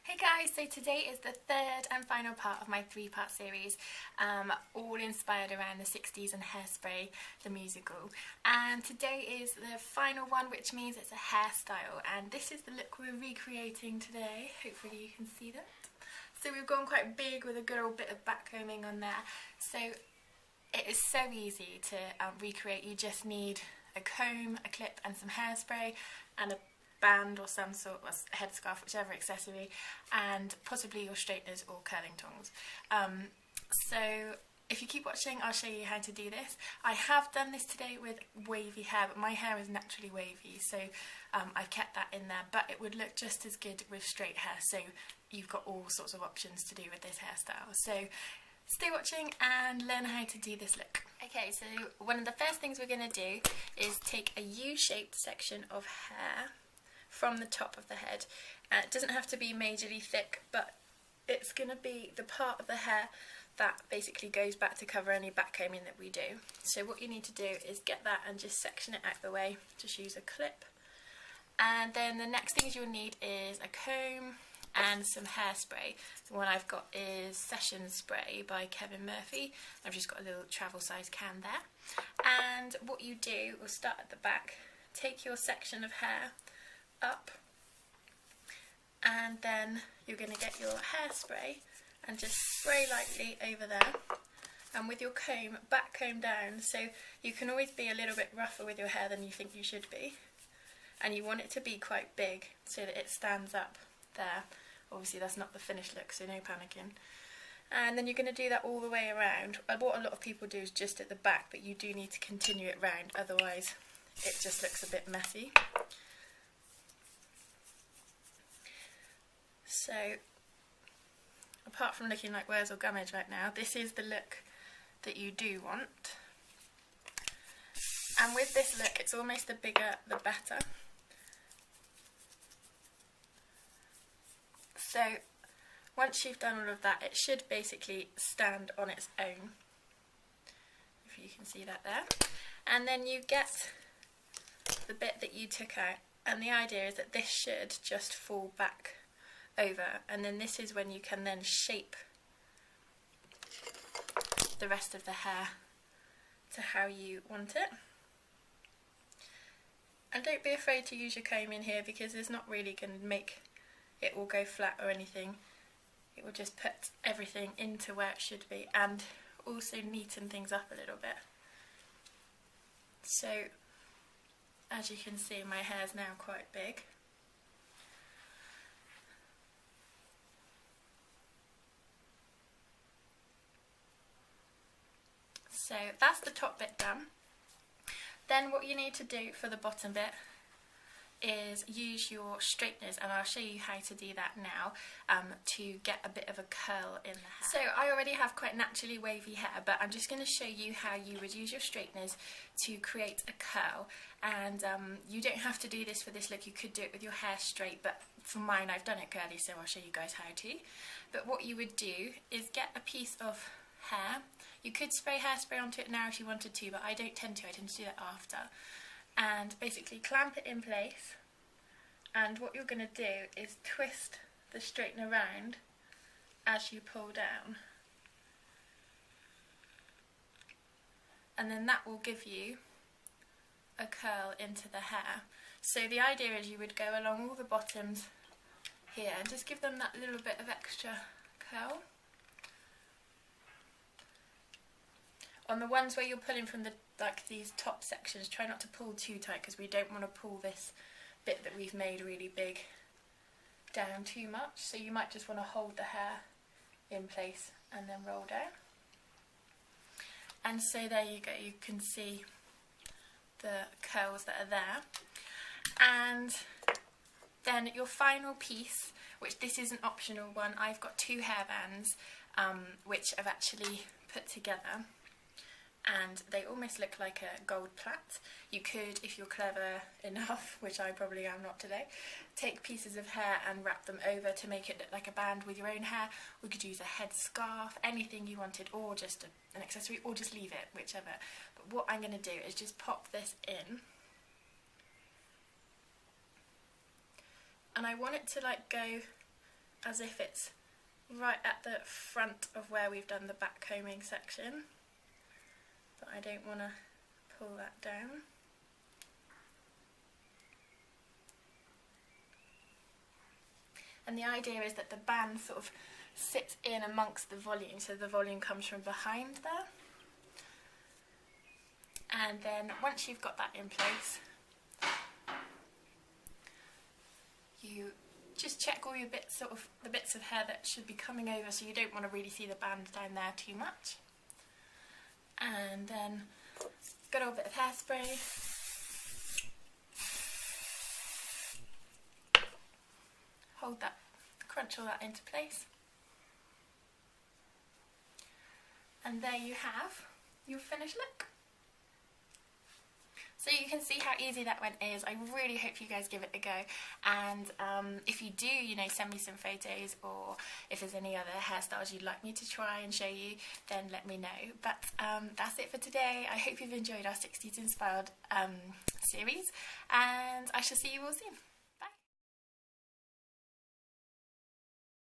Hey guys, so today is the third and final part of my three-part series, all inspired around the 60s and Hairspray, the musical. And today is the final one, which means it's a hairstyle, and this is the look we're recreating today. Hopefully you can see that. So we've gone quite big with a good old bit of backcombing on there. So it is so easy to recreate. You just need a comb, a clip and some hairspray and a band or some sort of headscarf, whichever accessory, and possibly your straighteners or curling tongs. So if you keep watching, I'll show you how to do this. I have done this today with wavy hair, but my hair is naturally wavy, so I've kept that in there, but it would look just as good with straight hair, so you've got all sorts of options to do with this hairstyle. So stay watching and learn how to do this look. Okay, so one of the first things we're going to do is take a U-shaped section of hair from the top of the head. It doesn't have to be majorly thick, but it's going to be the part of the hair that basically goes back to cover any backcombing that we do. So what you need to do is get that and just section it out the way. Just use a clip. And then the next things you'll need is a comb and some hairspray. The one I've got is Session Spray by Kevin Murphy. I've just got a little travel size can there. And what you do, we'll start at the back, take your section of hair up, and then you're going to get your hairspray and just spray lightly over there, and with your comb, back comb down, so you can always be a little bit rougher with your hair than you think you should be, and you want it to be quite big so that it stands up there. Obviously that's not the finished look, so no panicking. And then you're going to do that all the way around. What a lot of people do is just at the back, but you do need to continue it round, otherwise it just looks a bit messy. So, apart from looking like Wurzel Gummidge right now, this is the look that you do want. And with this look, it's almost the bigger the better. So, once you've done all of that, it should basically stand on its own, if you can see that there. And then you get the bit that you took out, and the idea is that this should just fall back over, and then this is when you can then shape the rest of the hair to how you want it. And don't be afraid to use your comb in here, because it's not really going to make it all go flat or anything. It will just put everything into where it should be and also neaten things up a little bit. So as you can see, my hair is now quite big. So that's the top bit done. Then what you need to do for the bottom bit is use your straighteners, and I'll show you how to do that now, to get a bit of a curl in the hair. So I already have quite naturally wavy hair, but I'm just going to show you how you would use your straighteners to create a curl. And you don't have to do this for this look, you could do it with your hair straight, but for mine I've done it curly, so I'll show you guys how to. But what you would do is get a piece of hair. You could spray hairspray onto it now if you wanted to, but I don't tend to, I tend to do that after. And basically clamp it in place, and what you're going to do is twist the straightener around as you pull down, and then that will give you a curl into the hair. So the idea is you would go along all the bottoms here and just give them that little bit of extra curl. On the ones where you're pulling from these top sections, try not to pull too tight, because we don't want to pull this bit that we've made really big down too much. So you might just want to hold the hair in place and then roll down. And so there you go, you can see the curls that are there. And then your final piece, which this is an optional one, I've got two hairbands which I've actually put together, and they almost look like a gold plait. You could, if you're clever enough, which I probably am not today, take pieces of hair and wrap them over to make it look like a band with your own hair. We could use a head scarf, anything you wanted, or just an accessory, or just leave it, whichever. But what I'm going to do is just pop this in, and I want it to like go as if it's right at the front of where we've done the back combing section, but I don't want to pull that down. And the idea is that the band sort of sits in amongst the volume, so the volume comes from behind there. And then once you've got that in place, you just check all your bits, sort of the bits of hair that should be coming over, so you don't want to really see the band down there too much. And then good old bit of hairspray. Hold that, crunch all that into place. And there you have your finished look. So you can see how easy that one is. I really hope you guys give it a go, and if you do, you know, send me some photos, or if there's any other hairstyles you'd like me to try and show you, then let me know. But that's it for today. I hope you've enjoyed our 60s Inspired series, and I shall see you all soon.